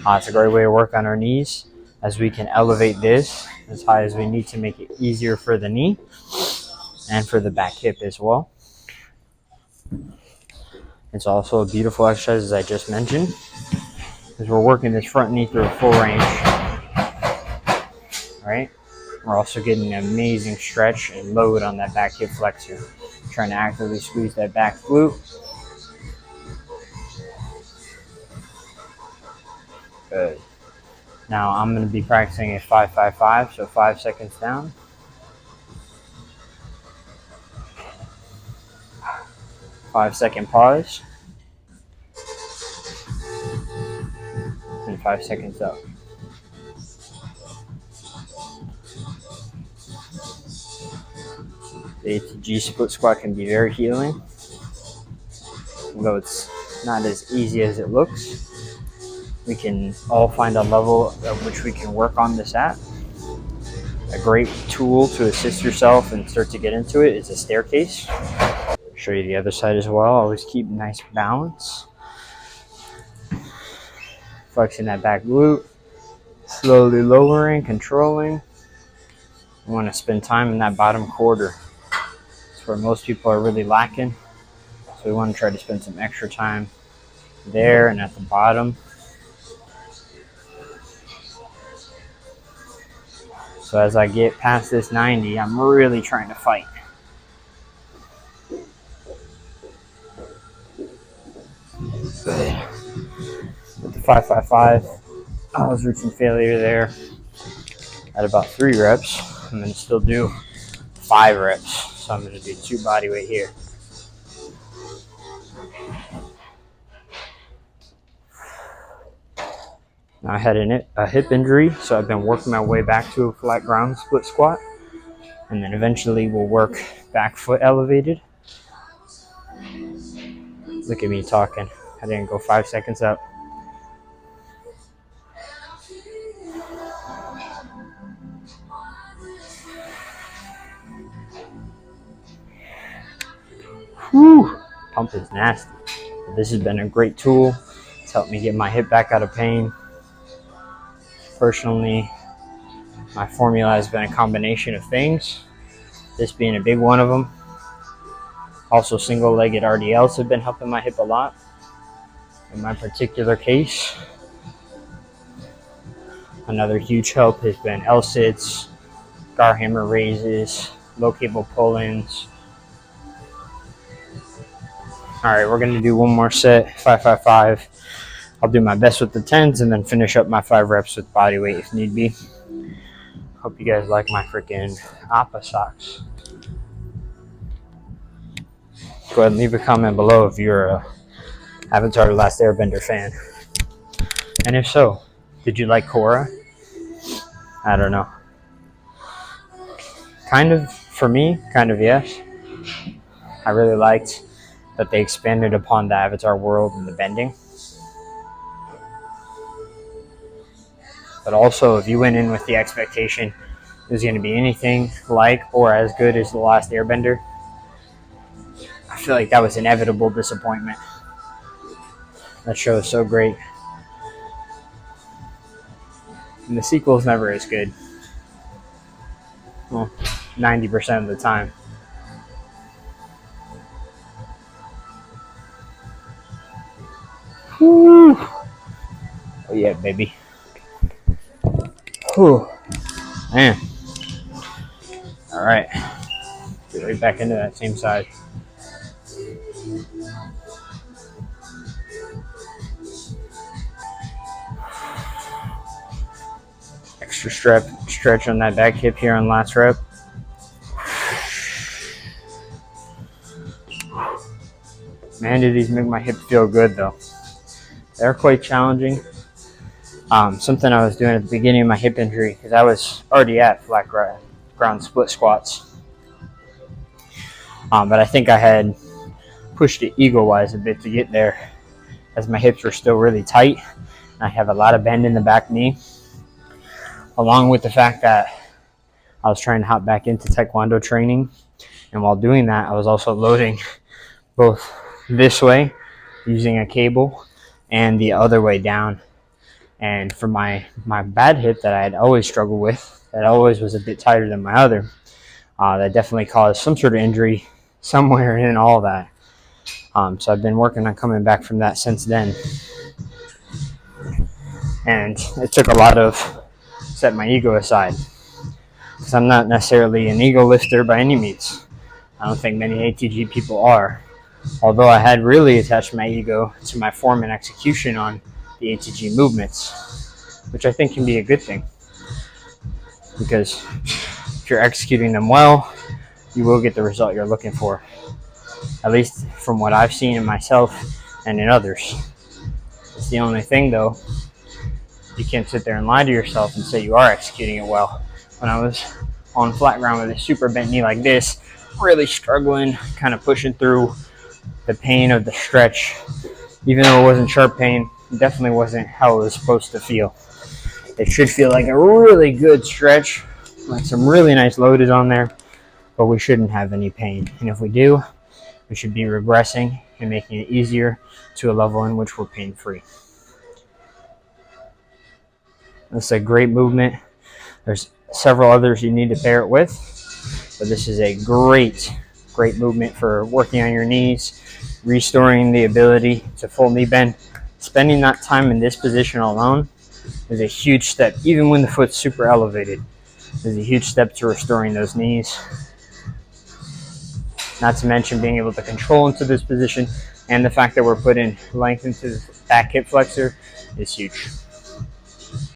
It's a great way to work on our knees, as we can elevate this as high as we need to make it easier for the knee and for the back hip as well. It's also a beautiful exercise, as I just mentioned, because we're working this front knee through a full range. All right. We're also getting an amazing stretch and load on that back hip flexor. Trying to actively squeeze that back glute. Good. Now I'm going to be practicing a 5-5-5, so 5 seconds down. 5-second pause. And 5 seconds up. The ATG split squat can be very healing, although it's not as easy as it looks. We can all find a level at which we can work on this at. A great tool to assist yourself and start to get into it is a staircase. Show you the other side as well. Always keep nice balance. Flexing that back glute. Slowly lowering, controlling. You want to spend time in that bottom quarter. It's where most people are really lacking. So we want to try to spend some extra time there and at the bottom. So as I get past this 90, I'm really trying to fight. Good. With the 5-5-5, I was reaching failure there at about 3 reps. I'm going to still do 5 reps. So I'm going to do 2 body weight here. Now I had a hip injury, so I've been working my way back to a flat ground split squat. And then eventually we'll work back foot elevated. Look at me talking. I didn't go 5 seconds up. Whew. Pump is nasty. But this has been a great tool. It's helped me get my hip back out of pain. Personally, my formula has been a combination of things, this being a big one of them. Also, single-legged RDLs have been helping my hip a lot. In my particular case, another huge help has been L-sits, gar hammer raises, low cable pull-ins. All right, we're going to do one more set, 5-5-5. I'll do my best with the 10s and then finish up my 5 reps with body weight if need be. Hope you guys like my freaking Appa socks. Go ahead and leave a comment below if you're a Avatar: The Last Airbender fan. And if so, did you like Korra? I don't know. Kind of, for me, kind of yes. I really liked that they expanded upon the Avatar world and the bending. But also, if you went in with the expectation it was going to be anything like or as good as The Last Airbender, I feel like that was inevitable disappointment. That show is so great. And the sequel is never as good. Well, 90% of the time. Whew. Oh yeah, baby. Whew. Man. All right. Get right back into that same side. Extra stretch on that back hip here on last rep. Man, do these make my hip feel good though. They're quite challenging. Something I was doing at the beginning of my hip injury, because I was already at flat ground split squats. But I think I had pushed it ego-wise a bit to get there, as my hips were still really tight. And I have a lot of bend in the back knee, along with the fact that I was trying to hop back into Taekwondo training. And while doing that, I was also loading both this way using a cable and the other way down And for my bad hip that I had always struggled with, that always was a bit tighter than my other, that definitely caused some sort of injury somewhere in all that. So I've been working on coming back from that since then. And it took a lot of set my ego aside, because I'm not necessarily an ego lifter by any means. I don't think many ATG people are. Although I had really attached my ego to my form and execution on the ATG movements, which I think can be a good thing. Because if you're executing them well, you will get the result you're looking for. At least from what I've seen in myself and in others. It's the only thing, though. You can't sit there and lie to yourself and say you are executing it well. When I was on flat ground with a super bent knee like this, really struggling, kind of pushing through the pain of the stretch, even though it wasn't sharp pain, it definitely wasn't how it was supposed to feel. It should feel like a really good stretch, like some really nice loaded on there, but we shouldn't have any pain. And if we do, we should be regressing and making it easier to a level in which we're pain-free. That's a great movement. There's several others you need to pair it with, but this is a great movement for working on your knees, restoring the ability to full knee bend. Spending that time in this position alone is a huge step. Even when the foot's super elevated, is a huge step to restoring those knees. Not to mention being able to control into this position, and the fact that we're putting length into the back hip flexor is huge.